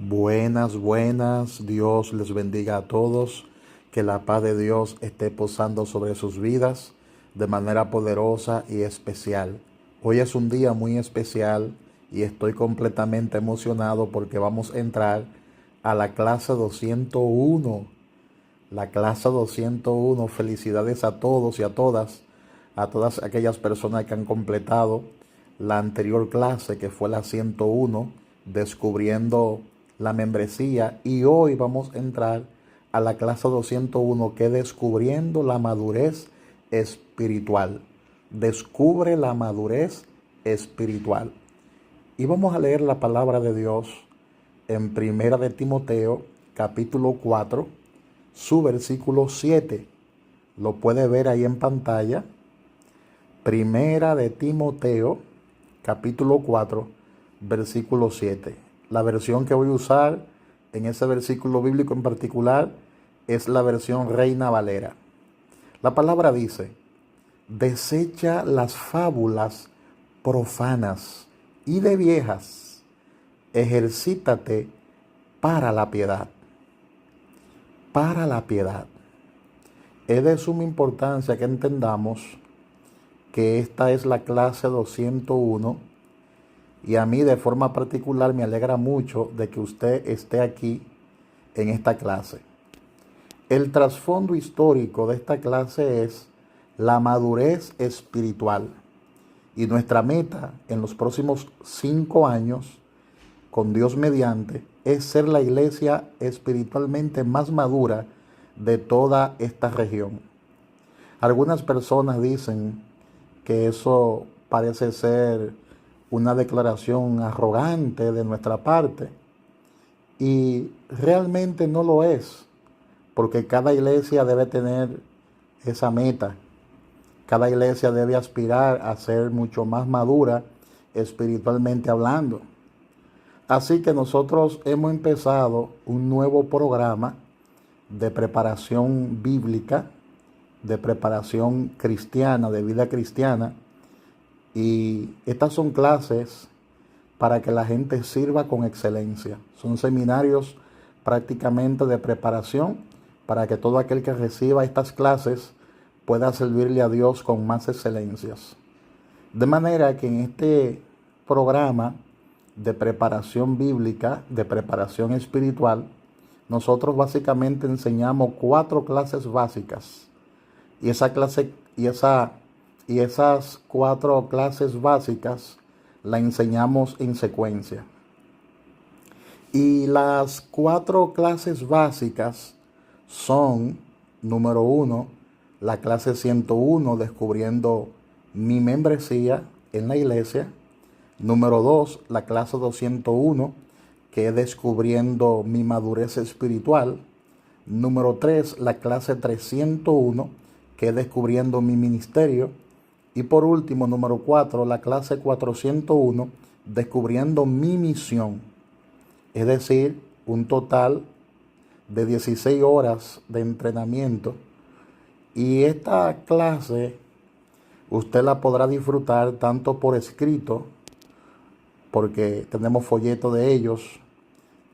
Buenas, buenas. Dios les bendiga a todos. Que la paz de Dios esté posando sobre sus vidas de manera poderosa y especial. Hoy es un día muy especial y estoy completamente emocionado porque vamos a entrar a la clase 201. La clase 201. Felicidades a todos y a todas aquellas personas que han completado la anterior clase, que fue la 101, descubriendo la membresía. Y hoy vamos a entrar a la clase 201, que es descubriendo la madurez espiritual. Descubre la madurez espiritual. Y vamos a leer la palabra de Dios en Primera de Timoteo, capítulo 4, su versículo 7. Lo puede ver ahí en pantalla. Primera de Timoteo, capítulo 4, versículo 7. La versión que voy a usar en ese versículo bíblico en particular es la versión Reina Valera. La palabra dice: desecha las fábulas profanas y de viejas, ejercítate para la piedad. Para la piedad. Es de suma importancia que entendamos que esta es la clase 201 y a mí de forma particular me alegra mucho de que usted esté aquí en esta clase. El trasfondo histórico de esta clase es la madurez espiritual y nuestra meta en los próximos 5 años, con Dios mediante, es ser la iglesia espiritualmente más madura de toda esta región. Algunas personas dicen que eso parece ser una declaración arrogante de nuestra parte, y realmente no lo es, porque cada iglesia debe tener esa meta. Cada iglesia debe aspirar a ser mucho más madura espiritualmente hablando. Así que nosotros hemos empezado un nuevo programa de preparación bíblica, de preparación cristiana, de vida cristiana. Y estas son clases para que la gente sirva con excelencia. Son seminarios prácticamente de preparación para que todo aquel que reciba estas clases pueda servirle a Dios con más excelencias. De manera que en este programa de preparación bíblica, de preparación espiritual, nosotros básicamente enseñamos 4 clases básicas. Y esas 4 clases básicas la enseñamos en secuencia. Y las 4 clases básicas son: número 1, la clase 101, descubriendo mi membresía en la iglesia. Número 2, la clase 201, que es descubriendo mi madurez espiritual. Número 3, la clase 301, que es descubriendo mi ministerio. Y por último, número 4, la clase 401, descubriendo mi misión. Es decir, un total de 16 horas de entrenamiento. Y esta clase usted la podrá disfrutar tanto por escrito, porque tenemos folletos de ellos,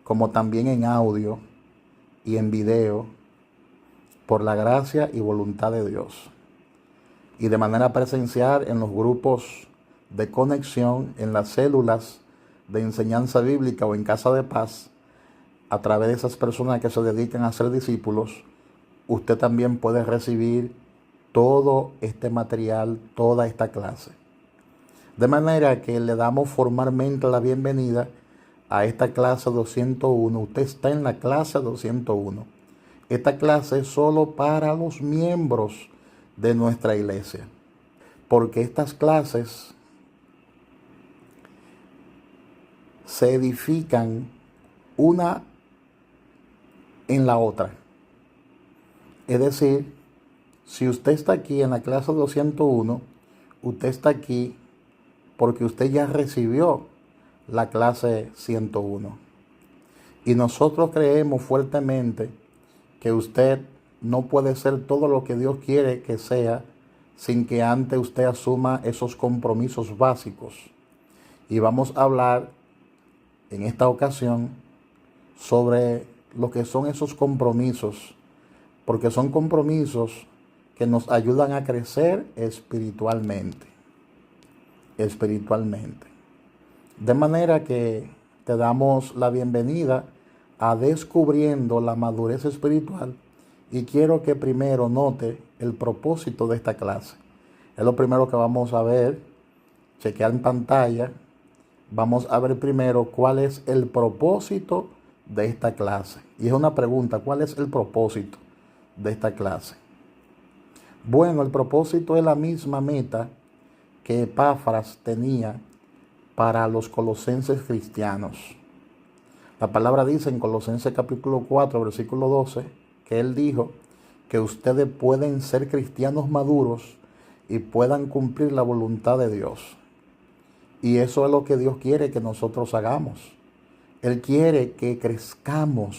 como también en audio y en video, por la gracia y voluntad de Dios. Y de manera presencial en los grupos de conexión, en las células de enseñanza bíblica o en Casa de Paz, a través de esas personas que se dedican a ser discípulos, usted también puede recibir todo este material, toda esta clase. De manera que le damos formalmente la bienvenida a esta clase 201. Usted está en la clase 201. Esta clase es solo para los miembros de nuestra iglesia, porque estas clases se edifican una en la otra. Es decir, si usted está aquí en la clase 201, usted está aquí porque usted ya recibió la clase 101. Y nosotros creemos fuertemente que usted no puede ser todo lo que Dios quiere que sea sin que antes usted asuma esos compromisos básicos. Y vamos a hablar en esta ocasión sobre lo que son esos compromisos, porque son compromisos que nos ayudan a crecer espiritualmente. Espiritualmente. De manera que te damos la bienvenida a Descubriendo la Madurez Espiritual, y quiero que primero note el propósito de esta clase. Es lo primero que vamos a ver, chequear en pantalla. Vamos a ver primero cuál es el propósito de esta clase. Y es una pregunta, ¿cuál es el propósito de esta clase? Bueno, el propósito es la misma meta que Epáfras tenía para los colosenses cristianos. La palabra dice en Colosenses capítulo 4, versículo 12, que él dijo que ustedes pueden ser cristianos maduros y puedan cumplir la voluntad de Dios. Y eso es lo que Dios quiere que nosotros hagamos. Él quiere que crezcamos.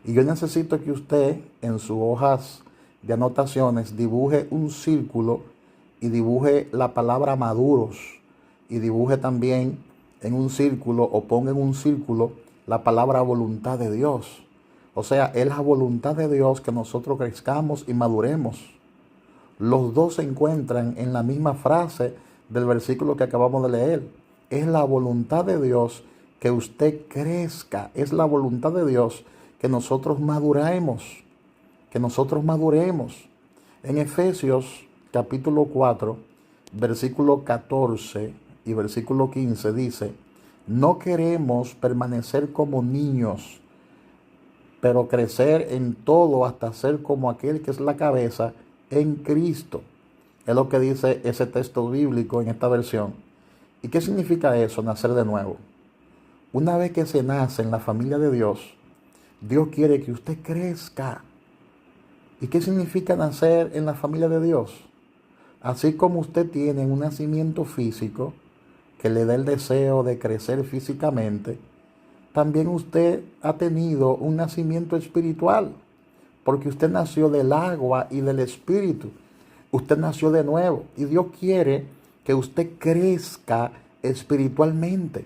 Y yo necesito que usted en sus hojas de anotaciones dibuje un círculo y dibuje la palabra maduros. Y dibuje también en un círculo o ponga en un círculo la palabra voluntad de Dios. O sea, es la voluntad de Dios que nosotros crezcamos y maduremos. Los dos se encuentran en la misma frase del versículo que acabamos de leer. Es la voluntad de Dios que usted crezca. Es la voluntad de Dios que nosotros maduremos. Que nosotros maduremos. En Efesios capítulo 4, versículo 14 y versículo 15 dice: no queremos permanecer como niños, pero crecer en todo hasta ser como aquel que es la cabeza, en Cristo. Es lo que dice ese texto bíblico en esta versión. ¿Y qué significa eso, nacer de nuevo? Una vez que se nace en la familia de Dios, Dios quiere que usted crezca. ¿Y qué significa nacer en la familia de Dios? Así como usted tiene un nacimiento físico que le da el deseo de crecer físicamente, también usted ha tenido un nacimiento espiritual, porque usted nació del agua y del espíritu. Usted nació de nuevo y Dios quiere que usted crezca espiritualmente,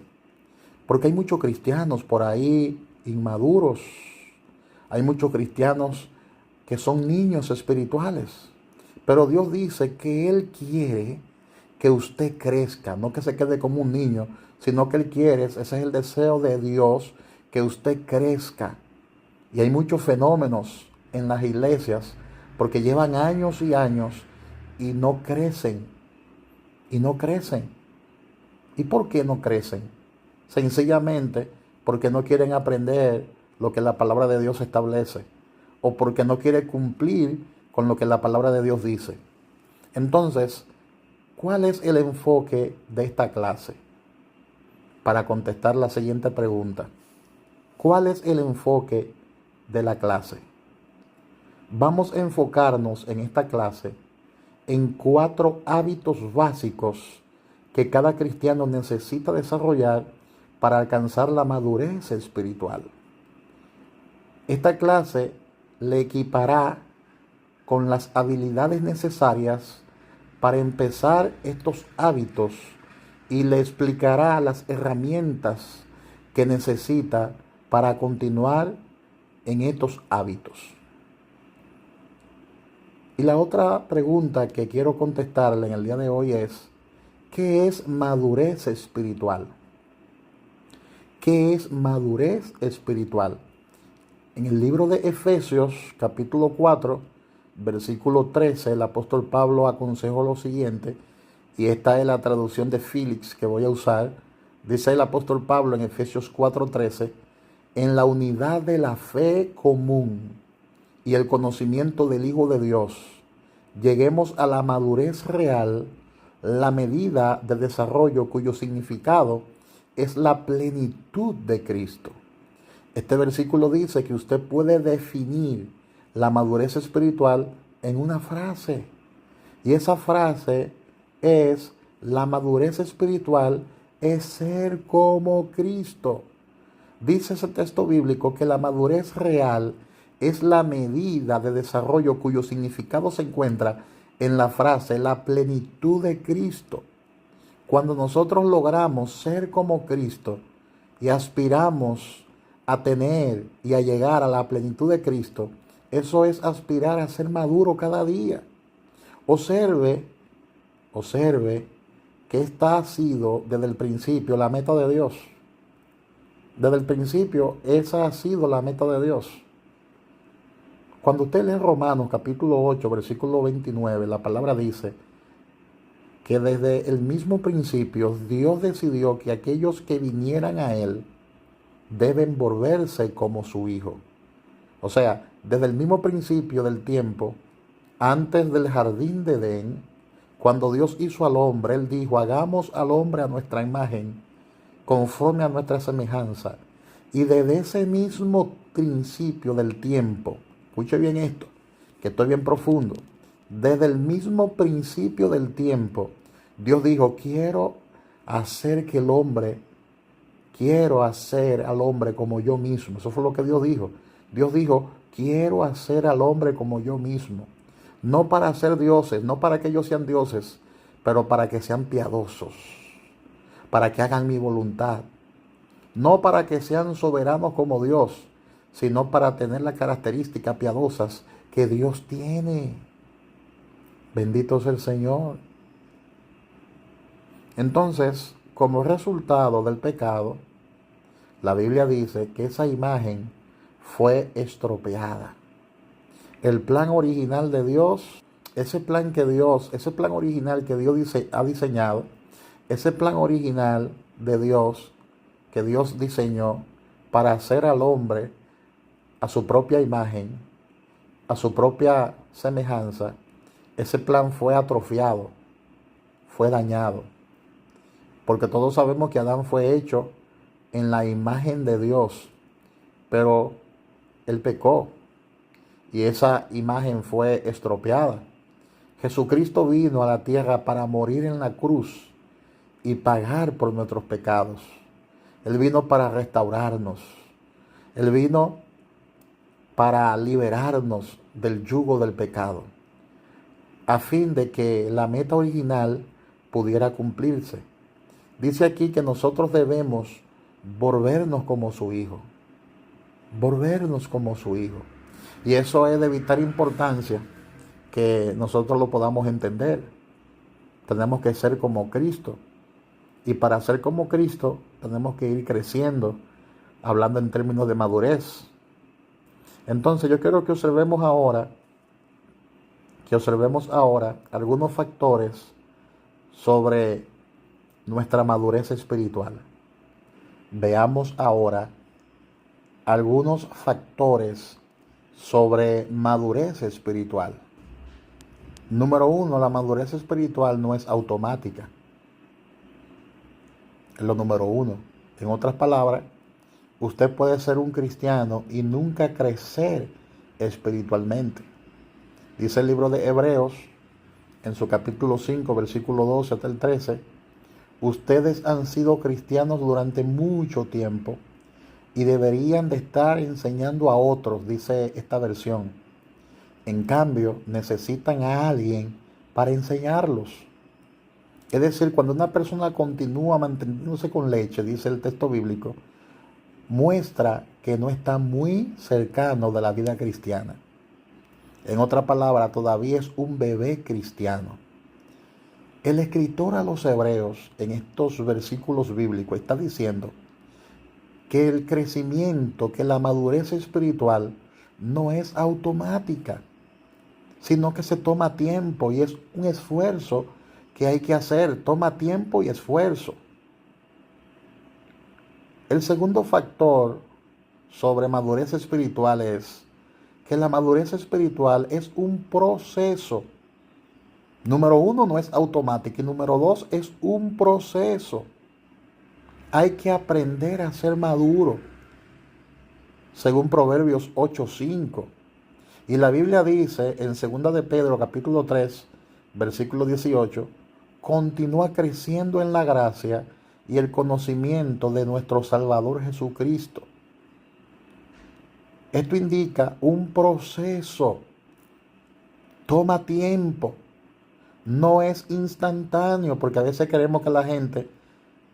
porque hay muchos cristianos por ahí inmaduros. Hay muchos cristianos que son niños espirituales, pero Dios dice que Él quiere que usted crezca, no que se quede como un niño, sino que Él quiere, ese es el deseo de Dios, que usted crezca. Y hay muchos fenómenos en las iglesias, porque llevan años y años y no crecen, y no crecen. ¿Y por qué no crecen? Sencillamente porque no quieren aprender lo que la palabra de Dios establece, o porque no quieren cumplir con lo que la palabra de Dios dice. Entonces, ¿cuál es el enfoque de esta clase? Para contestar la siguiente pregunta, ¿cuál es el enfoque de la clase? Vamos a enfocarnos en esta clase en 4 hábitos básicos que cada cristiano necesita desarrollar para alcanzar la madurez espiritual. Esta clase le equipará con las habilidades necesarias para empezar estos hábitos y le explicará las herramientas que necesita para continuar en estos hábitos. Y la otra pregunta que quiero contestarle en el día de hoy es: ¿qué es madurez espiritual? ¿Qué es madurez espiritual? En el libro de Efesios, capítulo 4, versículo 13, el apóstol Pablo aconsejó lo siguiente, y esta es la traducción de Félix que voy a usar. Dice el apóstol Pablo en Efesios 4:13: en la unidad de la fe común y el conocimiento del Hijo de Dios, lleguemos a la madurez real, la medida de desarrollo cuyo significado es la plenitud de Cristo. Este versículo dice que usted puede definir la madurez espiritual en una frase. Y esa frase es: la madurez espiritual es ser como Cristo. Dice ese texto bíblico que la madurez real es la medida de desarrollo cuyo significado se encuentra en la frase la plenitud de Cristo. Cuando nosotros logramos ser como Cristo y aspiramos a tener y a llegar a la plenitud de Cristo, eso es aspirar a ser maduro cada día. Observe que esta ha sido desde el principio la meta de Dios. Desde el principio esa ha sido la meta de Dios. Cuando usted lee Romanos capítulo 8, versículo 29, la palabra dice que desde el mismo principio Dios decidió que aquellos que vinieran a Él deben volverse como su Hijo. O sea, desde el mismo principio del tiempo, antes del jardín de Edén, cuando Dios hizo al hombre, Él dijo, hagamos al hombre a nuestra imagen, conforme a nuestra semejanza. Y desde ese mismo principio del tiempo, escuche bien esto, que estoy bien profundo, desde el mismo principio del tiempo, Dios dijo, quiero hacer al hombre como yo mismo. Eso fue lo que Dios dijo. Dios dijo, quiero hacer al hombre como yo mismo. No para ser dioses, no para que ellos sean dioses, pero para que sean piadosos, para que hagan mi voluntad. No para que sean soberanos como Dios, sino para tener las características piadosas que Dios tiene. Bendito sea el Señor. Entonces, como resultado del pecado, la Biblia dice que esa imagen fue estropeada. El plan original de Dios, ese plan original que Dios ha diseñado, ese plan original de Dios que Dios diseñó para hacer al hombre a su propia imagen, a su propia semejanza, ese plan fue atrofiado, fue dañado. Porque todos sabemos que Adán fue hecho en la imagen de Dios, pero él pecó y esa imagen fue estropeada. Jesucristo vino a la tierra para morir en la cruz y pagar por nuestros pecados. Él vino para restaurarnos. Él vino para liberarnos del yugo del pecado, a fin de que la meta original pudiera cumplirse. Dice aquí que nosotros debemos volvernos como su Hijo. Volvernos como su Hijo. Y eso es de vital importancia que nosotros lo podamos entender. Tenemos que ser como Cristo. Y para ser como Cristo tenemos que ir creciendo, hablando en términos de madurez. Entonces yo quiero que observemos ahora algunos factores sobre nuestra madurez espiritual. Veamos ahora algunos factores sobre madurez espiritual. Número 1, la madurez espiritual no es automática. Es lo número 1. En otras palabras, usted puede ser un cristiano y nunca crecer espiritualmente. Dice el libro de Hebreos, en su capítulo 5, versículo 12 hasta el 13, ustedes han sido cristianos durante mucho tiempo y deberían de estar enseñando a otros, dice esta versión. En cambio, necesitan a alguien para enseñarlos. Es decir, cuando una persona continúa manteniéndose con leche, dice el texto bíblico, muestra que no está muy cercano de la vida cristiana. En otra palabra, todavía es un bebé cristiano. El escritor a los Hebreos, en estos versículos bíblicos, está diciendo que el crecimiento, que la madurez espiritual no es automática, sino que se toma tiempo y es un esfuerzo que hay que hacer. Toma tiempo y esfuerzo. El segundo factor sobre madurez espiritual es que la madurez espiritual es un proceso. Número 1, no es automático, y número 2, es un proceso. Hay que aprender a ser maduro, según Proverbios 8:5. Y la Biblia dice en 2 de Pedro capítulo 3, versículo 18, continúa creciendo en la gracia y el conocimiento de nuestro Salvador Jesucristo. Esto indica un proceso. Toma tiempo. No es instantáneo, porque a veces queremos que la gente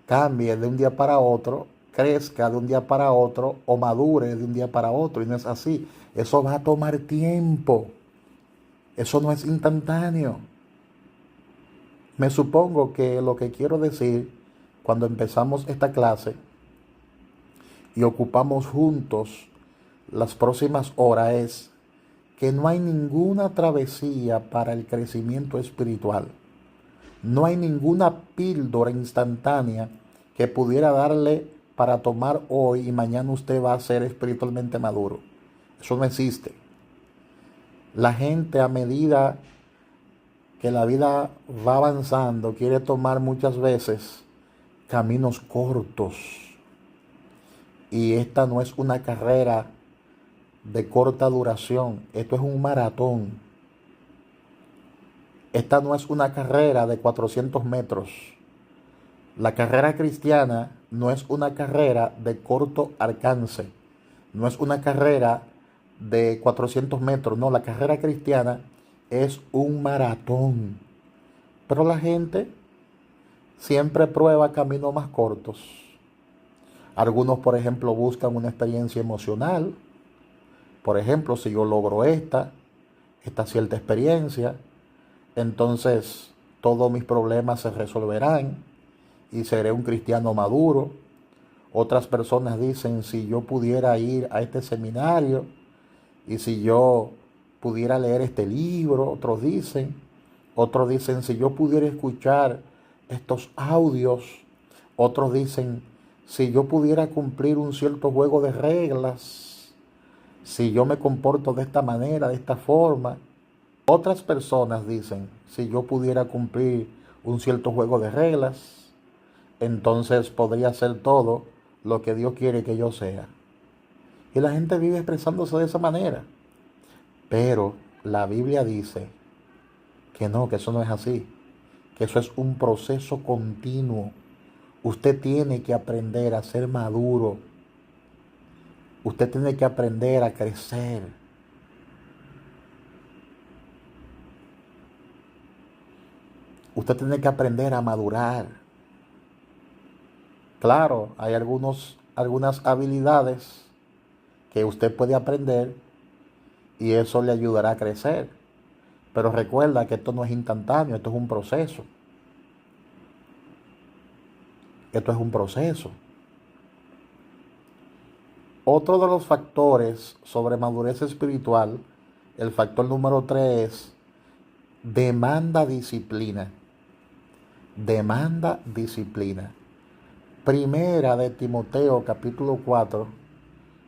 cambie de un día para otro crezca de un día para otro o madure de un día para otro. Y no es así. Eso va a tomar tiempo. Eso no es instantáneo. Me supongo que lo que quiero decir cuando empezamos esta clase y ocupamos juntos las próximas horas es que no hay ninguna travesía para el crecimiento espiritual. No hay ninguna píldora instantánea que pudiera darle para tomar hoy y mañana usted va a ser espiritualmente maduro. Eso no existe. La gente, a medida que la vida va avanzando, quiere tomar muchas veces caminos cortos. Y esta no es una carrera de corta duración. Esto es un maratón. Esta no es una carrera de 400 metros. La carrera cristiana no es una carrera de corto alcance. No es una carrera de 400 metros. No, la carrera cristiana es un maratón. Pero la gente siempre prueba caminos más cortos. Algunos, por ejemplo, buscan una experiencia emocional. Por ejemplo, si yo logro esta cierta experiencia, entonces todos mis problemas se resolverán y seré un cristiano maduro. Otras personas dicen, si yo pudiera ir a este seminario y si yo pudiera leer este libro, otros dicen, si yo pudiera escuchar estos audios, otros dicen, si yo pudiera cumplir un cierto juego de reglas, si yo me comporto de esta manera, de esta forma. Otras personas dicen, si yo pudiera cumplir un cierto juego de reglas, entonces podría ser todo lo que Dios quiere que yo sea. Y la gente vive expresándose de esa manera. Pero la Biblia dice que no, que eso no es así, que eso es un proceso continuo. Usted tiene que aprender a ser maduro. Usted tiene que aprender a crecer. Usted tiene que aprender a madurar. Claro, hay algunas habilidades que usted puede aprender y eso le ayudará a crecer. Pero recuerda que esto no es instantáneo, esto es un proceso. Esto es un proceso. Otro de los factores sobre madurez espiritual, el factor número 3 es demanda disciplina. Demanda disciplina. Primera de Timoteo capítulo 4,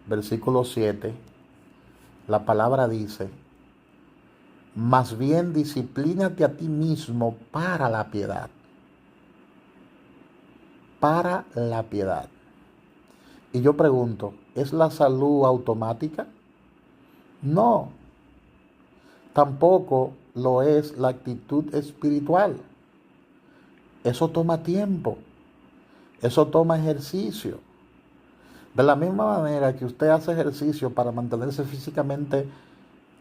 versículo 7, la palabra dice, más bien disciplínate a ti mismo para la piedad. Para la piedad. Y yo pregunto, ¿es la salud automática? No. Tampoco lo es la actitud espiritual. Eso toma tiempo. Eso toma ejercicio. De la misma manera que usted hace ejercicio para mantenerse físicamente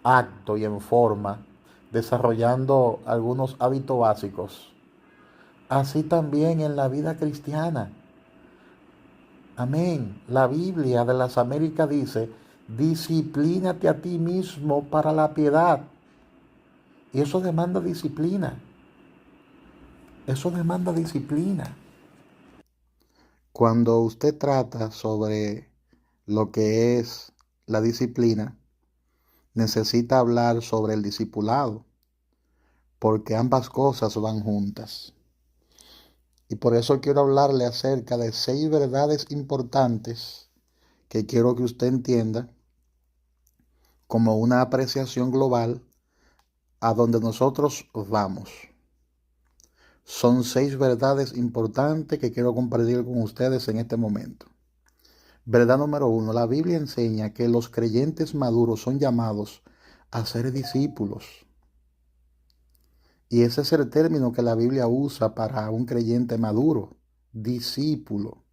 acto y en forma, desarrollando algunos hábitos básicos, así también en la vida cristiana. Amén. La Biblia de las Américas dice, disciplínate a ti mismo para la piedad. Y eso demanda disciplina. Eso demanda disciplina. Cuando usted trata sobre lo que es la disciplina, necesita hablar sobre el discipulado, porque ambas cosas van juntas. Y por eso quiero hablarle acerca de 6 verdades importantes que quiero que usted entienda como una apreciación global a donde nosotros vamos. Son 6 verdades importantes que quiero compartir con ustedes en este momento. Verdad número 1. La Biblia enseña que los creyentes maduros son llamados a ser discípulos. Y ese es el término que la Biblia usa para un creyente maduro, discípulo.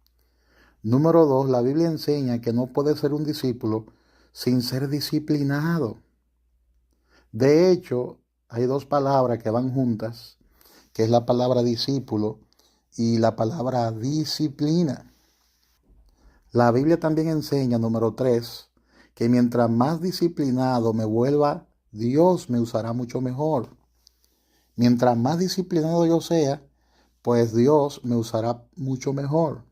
Número 2, la Biblia enseña que no puede ser un discípulo sin ser disciplinado. De hecho, hay 2 palabras que van juntas, que es la palabra discípulo y la palabra disciplina. La Biblia también enseña, número 3, que mientras más disciplinado me vuelva, Dios me usará mucho mejor. Mientras más disciplinado yo sea, pues Dios me usará mucho mejor.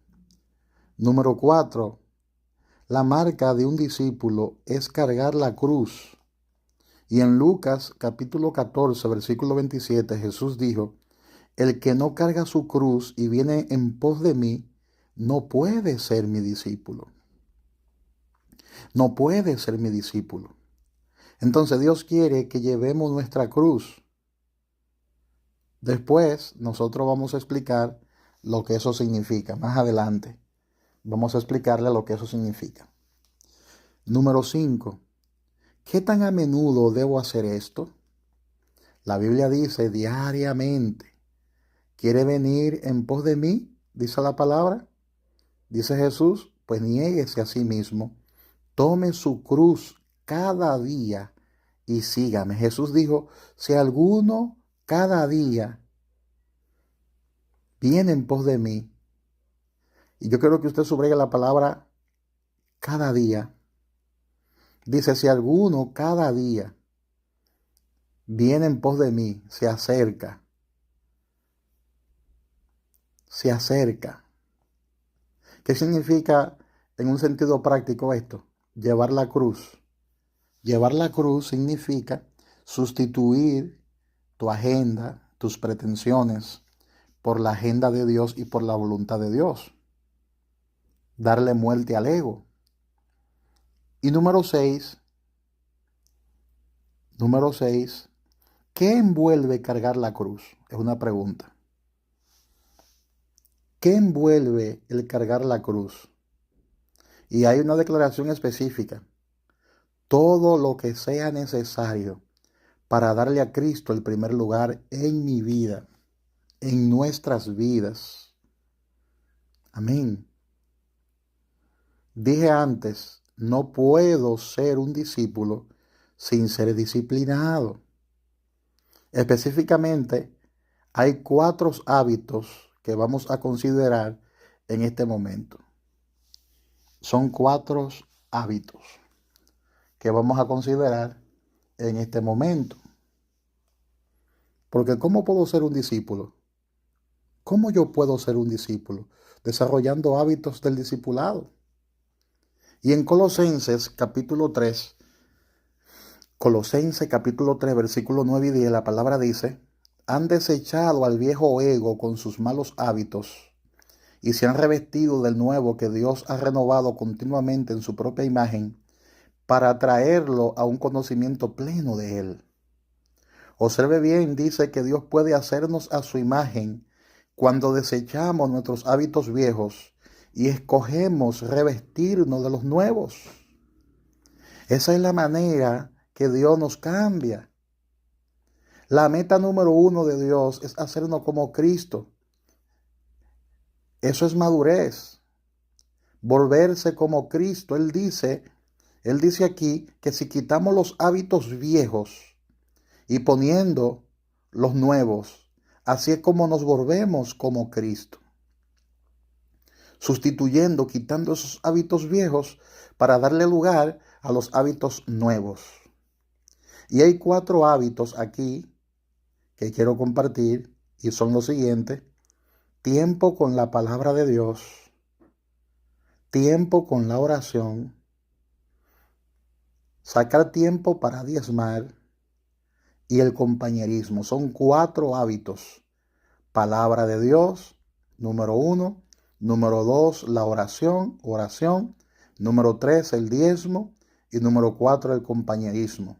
Número 4, la marca de un discípulo es cargar la cruz. Y en Lucas capítulo 14, versículo 27, Jesús dijo, el que no carga su cruz y viene en pos de mí, no puede ser mi discípulo. No puede ser mi discípulo. Entonces Dios quiere que llevemos nuestra cruz. Después nosotros vamos a explicar lo que eso significa. Más adelante vamos a explicarle lo que eso significa. Número 5. ¿Qué tan a menudo debo hacer esto? La Biblia dice diariamente. ¿Quiere venir en pos de mí? Dice la palabra. Dice Jesús, pues niéguese a sí mismo. Tome su cruz cada día y sígame. Jesús dijo, si alguno cada día viene en pos de mí, y yo quiero que usted subraye la palabra cada día. Dice, si alguno cada día viene en pos de mí, se acerca. ¿Qué significa en un sentido práctico esto? Llevar la cruz. Llevar la cruz significa sustituir tu agenda, tus pretensiones, por la agenda de Dios y por la voluntad de Dios. Darle muerte al ego. Y número 6, ¿qué envuelve cargar la cruz? Es una pregunta. ¿Qué envuelve el cargar la cruz? Y hay una declaración específica. Todo lo que sea necesario para darle a Cristo el primer lugar en mi vida, en nuestras vidas. Amén. Dije antes, no puedo ser un discípulo sin ser disciplinado. Específicamente, hay 4 hábitos que vamos a considerar en este momento. Son 4 hábitos que vamos a considerar en este momento. Porque ¿cómo puedo ser un discípulo? ¿Cómo yo puedo ser un discípulo? Desarrollando hábitos del discipulado. Y en Colosenses capítulo 3, versículo 9 y 10, la palabra dice, han desechado al viejo ego con sus malos hábitos y se han revestido del nuevo que Dios ha renovado continuamente en su propia imagen para traerlo a un conocimiento pleno de Él. Observe bien, dice que Dios puede hacernos a su imagen cuando desechamos nuestros hábitos viejos y escogemos revestirnos de los nuevos. Esa es la manera que Dios nos cambia. La meta número 1 de Dios es hacernos como Cristo. Eso es madurez. Volverse como Cristo. Él dice aquí que si quitamos los hábitos viejos y poniendo los nuevos, así es como nos volvemos como Cristo. Sustituyendo, quitando esos hábitos viejos para darle lugar a los hábitos nuevos. Y hay 4 hábitos aquí que quiero compartir y son los siguientes. Tiempo con la palabra de Dios, tiempo con la oración, sacar tiempo para diezmar y el compañerismo. Son 4 hábitos. Palabra de Dios, número 1. Número 2, la oración. Número 3, el diezmo. Y número 4, el compañerismo.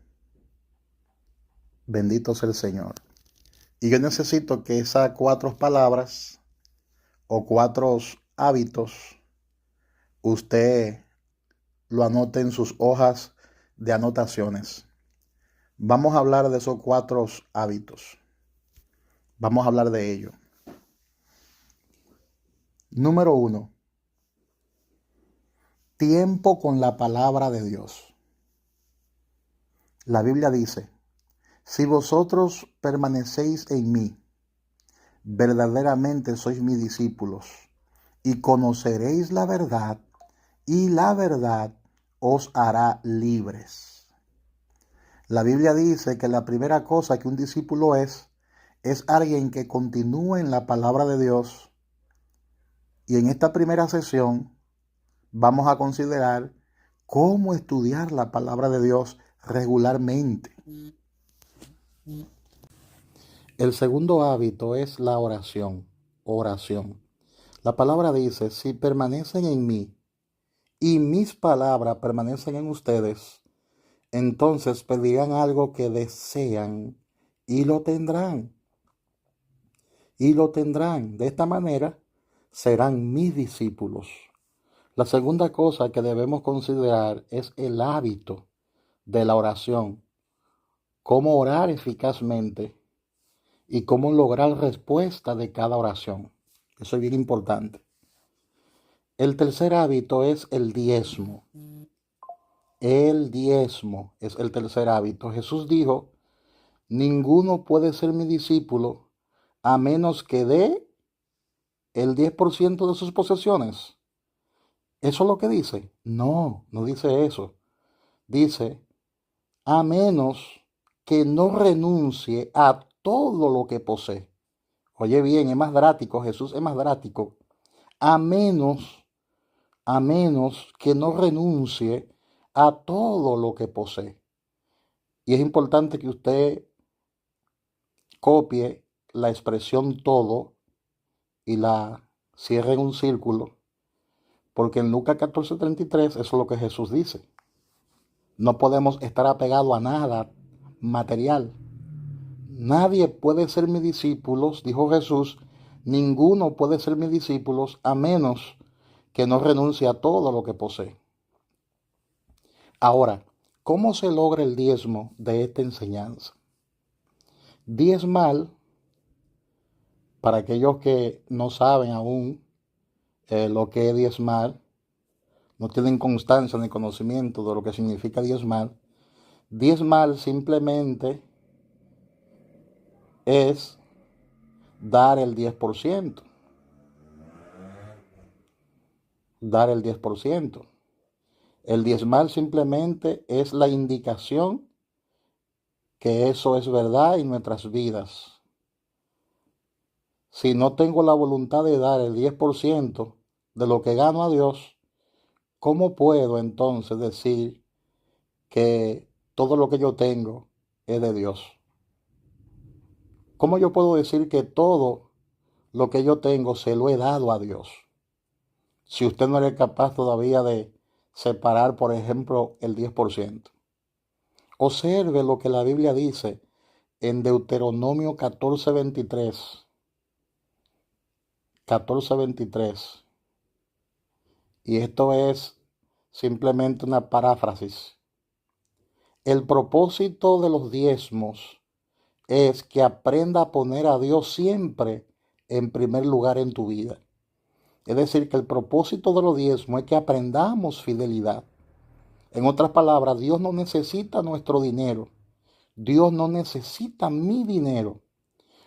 Bendito sea el Señor. Y yo necesito que esas 4 palabras o 4 hábitos usted lo anote en sus hojas de anotaciones. Vamos a hablar de esos 4 hábitos. Vamos a hablar de ello. Número 1. Tiempo con la palabra de Dios. La Biblia dice, si vosotros permanecéis en mí, verdaderamente sois mis discípulos, y conoceréis la verdad, y la verdad os hará libres. La Biblia dice que la primera cosa que un discípulo es alguien que continúe en la palabra de Dios. Y en esta primera sesión vamos a considerar cómo estudiar la palabra de Dios regularmente. El segundo hábito es la oración. La palabra dice, si permanecen en mí y mis palabras permanecen en ustedes, entonces pedirán algo que desean y lo tendrán. Y lo tendrán. De esta manera serán mis discípulos. La segunda cosa que debemos considerar es el hábito de la oración. Cómo orar eficazmente y cómo lograr respuesta de cada oración. Eso es bien importante. El tercer hábito es el diezmo. El diezmo es el tercer hábito. Jesús dijo, ninguno puede ser mi discípulo a menos que dé el 10% de sus posesiones. ¿Eso es lo que dice? No, no dice eso. Dice, a menos que no renuncie a todo lo que posee. Oye bien, es más drástico, Jesús es más drástico. A menos que no renuncie a todo lo que posee. Y es importante que usted copie la expresión todo y la cierre en un círculo, porque en Lucas 14:33 eso es lo que Jesús dice. No podemos estar apegados a nada material. Nadie puede ser mis discípulos, dijo Jesús, ninguno puede ser mis discípulos a menos que no renuncie a todo lo que posee. Ahora, ¿cómo se logra el diezmo de esta enseñanza? Diezmar, para aquellos que no saben aún lo que es diezmar, no tienen constancia ni conocimiento de lo que significa diezmar. Diezmar simplemente es dar el 10%. Dar el 10%. El diezmar simplemente es la indicación que eso es verdad en nuestras vidas. Si no tengo la voluntad de dar el 10% de lo que gano a Dios, ¿cómo puedo entonces decir que todo lo que yo tengo es de Dios? ¿Cómo yo puedo decir que todo lo que yo tengo se lo he dado a Dios? Si usted no es capaz todavía de separar, por ejemplo, el 10%. Observe lo que la Biblia dice en Deuteronomio 14:23. 14:23. Y esto es simplemente una paráfrasis. El propósito de los diezmos es que aprenda a poner a Dios siempre en primer lugar en tu vida. Es decir, que el propósito de los diezmos es que aprendamos fidelidad. En otras palabras, Dios no necesita nuestro dinero. Dios no necesita mi dinero.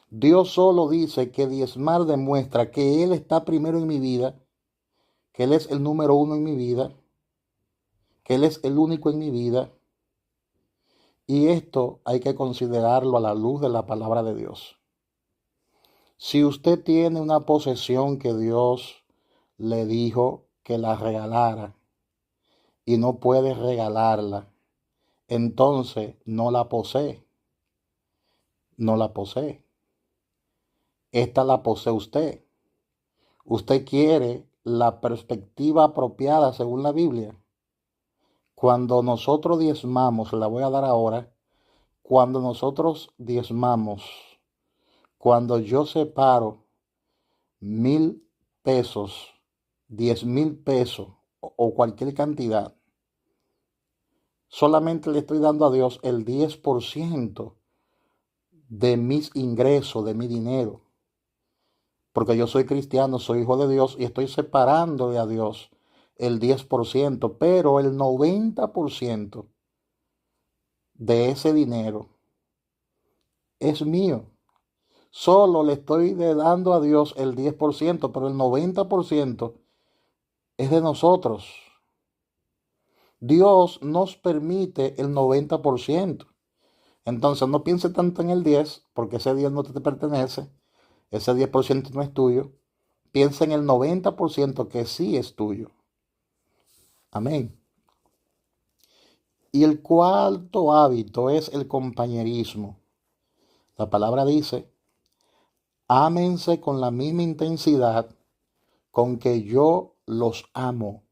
Dios solo dice que diezmar demuestra que Él está primero en mi vida, que Él es el número uno en mi vida, que Él es el único en mi vida. Y esto hay que considerarlo a la luz de la palabra de Dios. Si usted tiene una posesión que Dios le dijo que la regalara y no puede regalarla, entonces no la posee. No la posee. Esta la posee usted. Usted quiere la perspectiva apropiada según la Biblia. Cuando nosotros diezmamos, la voy a dar ahora, cuando nosotros diezmamos, cuando yo separo 1,000 pesos, 10,000 pesos o cualquier cantidad, solamente le estoy dando a Dios el 10% de mis ingresos, de mi dinero. Porque yo soy cristiano, soy hijo de Dios y estoy separándole a Dios el 10%, pero el 90% de ese dinero es mío. Solo le estoy dando a Dios el 10%, pero el 90% es de nosotros. Dios nos permite el 90%. Entonces no piense tanto en el 10, porque ese 10 no te pertenece, ese 10% no es tuyo. Piensa en el 90% que sí es tuyo. Amén. Y el cuarto hábito es el compañerismo. La palabra dice, ámense con la misma intensidad con que yo los amo.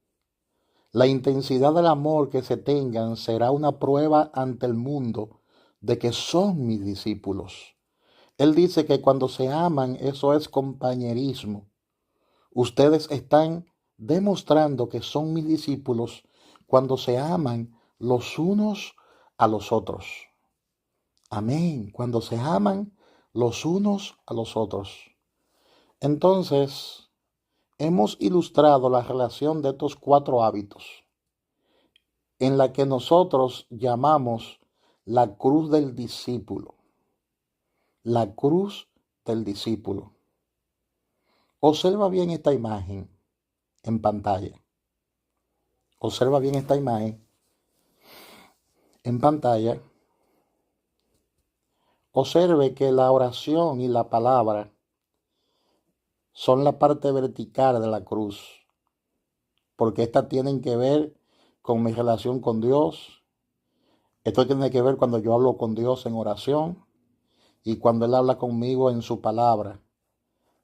La intensidad del amor que se tengan será una prueba ante el mundo de que son mis discípulos. Él dice que cuando se aman, eso es compañerismo. Ustedes están demostrando que son mis discípulos cuando se aman los unos a los otros. Amén. Cuando se aman los unos a los otros. Entonces, hemos ilustrado la relación de estos 4 hábitos, en la que nosotros llamamos la cruz del discípulo. La cruz del discípulo. Observa bien esta imagen en pantalla. Observa bien esta imagen en pantalla. Observe que la oración y la palabra son la parte vertical de la cruz, porque estas tienen que ver con mi relación con Dios. Esto tiene que ver cuando yo hablo con Dios en oración y cuando Él habla conmigo en su palabra.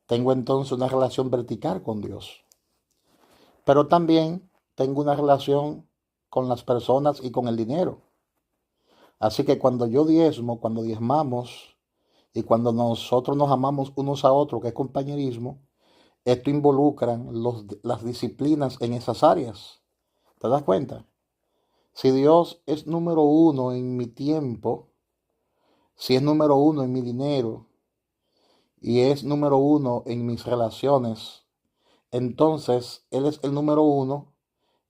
Tengo entonces una relación vertical con Dios. Pero también tengo una relación con las personas y con el dinero. Así que cuando yo diezmo, cuando diezmamos y cuando nosotros nos amamos unos a otros, que es compañerismo, esto involucra las disciplinas en esas áreas. ¿Te das cuenta? Si Dios es número 1 en mi tiempo, si es número 1 en mi dinero y es número 1 en mis relaciones, entonces Él es el número 1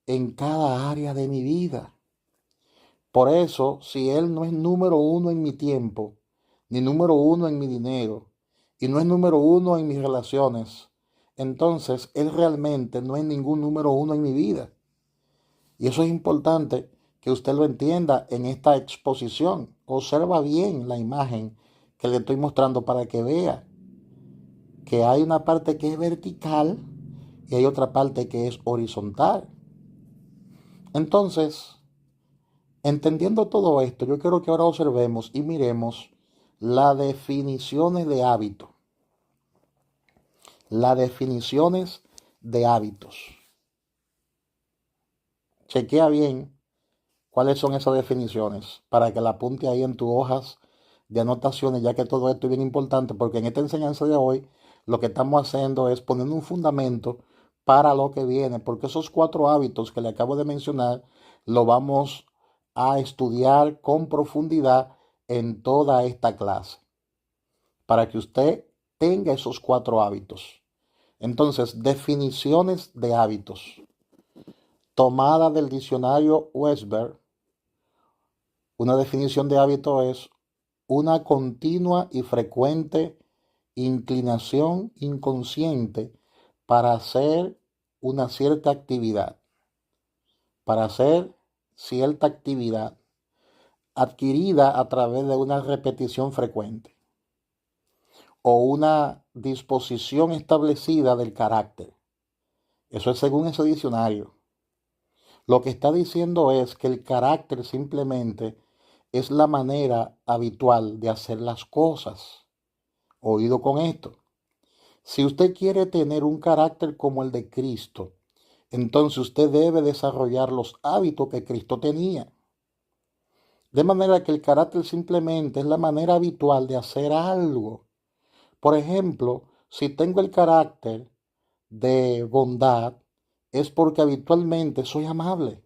en cada área de mi vida. Por eso, si Él no es número 1 en mi tiempo, ni número 1 en mi dinero, y no es número 1 en mis relaciones, entonces Él realmente no es ningún número 1 en mi vida. Y eso es importante que usted lo entienda en esta exposición. Observa bien la imagen que le estoy mostrando para que vea que hay una parte que es vertical y hay otra parte que es horizontal. Entonces, entendiendo todo esto, yo quiero que ahora observemos y miremos las definiciones de hábito. Las definiciones de hábitos. Chequea bien cuáles son esas definiciones para que la apunte ahí en tus hojas de anotaciones, ya que todo esto es bien importante, porque en esta enseñanza de hoy lo que estamos haciendo es poner un fundamento para lo que viene, porque esos 4 hábitos que le acabo de mencionar lo vamos a estudiar con profundidad en toda esta clase, para que usted tenga esos 4 hábitos. Entonces, definiciones de hábitos. Tomada del diccionario Webster, una definición de hábito es una continua y frecuente inclinación inconsciente para hacer una cierta actividad, para hacer cierta actividad adquirida a través de una repetición frecuente o una disposición establecida del carácter. Eso es según ese diccionario. Lo que está diciendo es que el carácter simplemente es la manera habitual de hacer las cosas. Oído con esto. Si usted quiere tener un carácter como el de Cristo, entonces usted debe desarrollar los hábitos que Cristo tenía. De manera que el carácter simplemente es la manera habitual de hacer algo. Por ejemplo, si tengo el carácter de bondad, es porque habitualmente soy amable.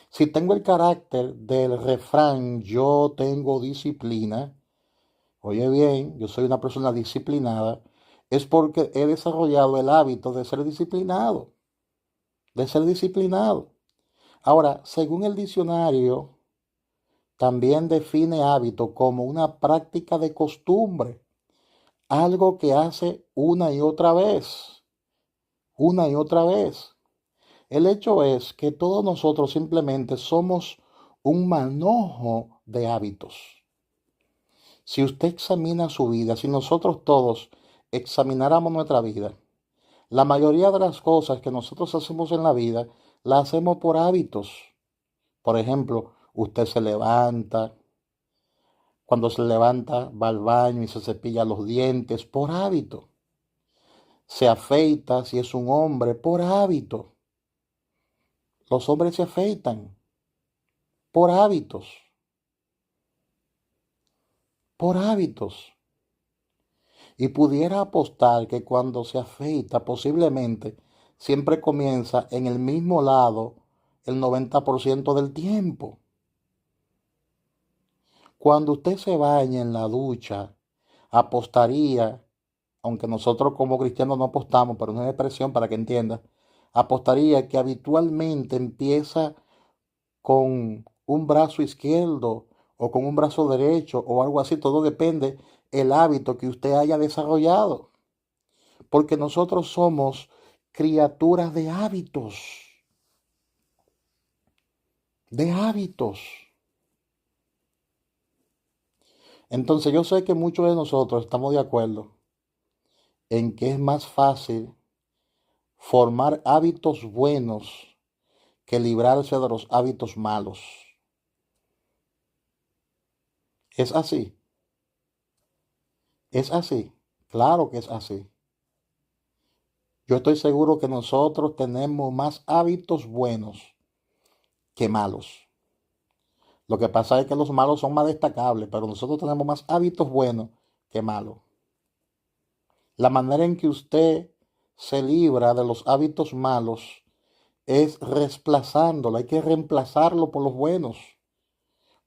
Si tengo el carácter del refrán, yo tengo disciplina, oye bien, yo soy una persona disciplinada, es porque he desarrollado el hábito de ser disciplinado, de ser disciplinado. Ahora, según el diccionario, también define hábito como una práctica de costumbre, algo que hace una y otra vez, una y otra vez. El hecho es que todos nosotros simplemente somos un manojo de hábitos. Si usted examina su vida, si nosotros todos examináramos nuestra vida, la mayoría de las cosas que nosotros hacemos en la vida, las hacemos por hábitos. Por ejemplo, usted se levanta, cuando se levanta va al baño y se cepilla los dientes por hábito. Se afeita si es un hombre por hábito. Los hombres se afeitan por hábitos, por hábitos. Y pudiera apostar que cuando se afeita posiblemente siempre comienza en el mismo lado el 90% del tiempo. Cuando usted se baña en la ducha, apostaría, aunque nosotros como cristianos no apostamos, pero es una expresión para que entienda, apostaría que habitualmente empieza con un brazo izquierdo o con un brazo derecho o algo así, todo depende el hábito que usted haya desarrollado, porque nosotros somos criaturas de hábitos, de hábitos. Entonces yo sé que muchos de nosotros estamos de acuerdo en que es más fácil formar hábitos buenos que librarse de los hábitos malos. ¿Es así? ¿Es así? Claro que es así. Yo estoy seguro que nosotros tenemos más hábitos buenos que malos. Lo que pasa es que los malos son más destacables, pero nosotros tenemos más hábitos buenos que malos. La manera en que usted se libra de los hábitos malos es reemplazándolo. Hay que reemplazarlo por los buenos.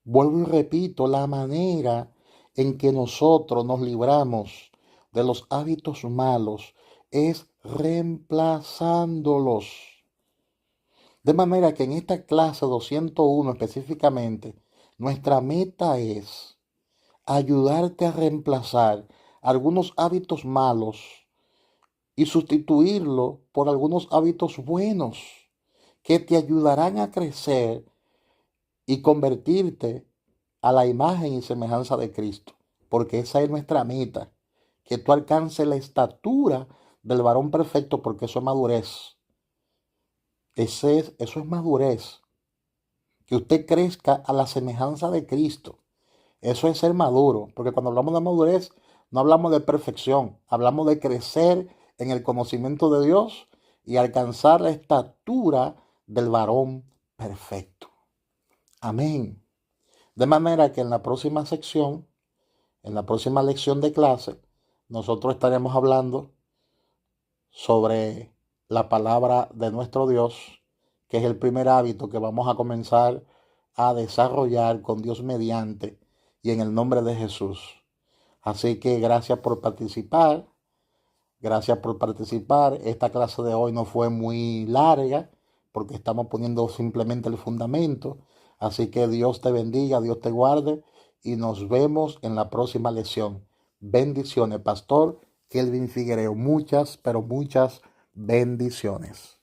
Vuelvo y repito, la manera en que nosotros nos libramos de los hábitos malos es reemplazándolos. De manera que en esta clase 201 específicamente, nuestra meta es ayudarte a reemplazar algunos hábitos malos y sustituirlo por algunos hábitos buenos que te ayudarán a crecer y convertirte a la imagen y semejanza de Cristo. Porque esa es nuestra meta, que tú alcances la estatura del varón perfecto, porque eso es madurez. Eso es madurez. Que usted crezca a la semejanza de Cristo. Eso es ser maduro, porque cuando hablamos de madurez, no hablamos de perfección, hablamos de crecer en el conocimiento de Dios y alcanzar la estatura del varón perfecto. Amén. De manera que en la próxima sección, en la próxima lección de clase, nosotros estaremos hablando sobre la palabra de nuestro Dios, que es el primer hábito que vamos a comenzar a desarrollar con Dios mediante y en el nombre de Jesús. Así que gracias por participar. Gracias por participar. Esta clase de hoy no fue muy larga porque estamos poniendo simplemente el fundamento. Así que Dios te bendiga, Dios te guarde y nos vemos en la próxima lección. Bendiciones, Pastor Kelvin Figuereo. Muchas, pero muchas bendiciones.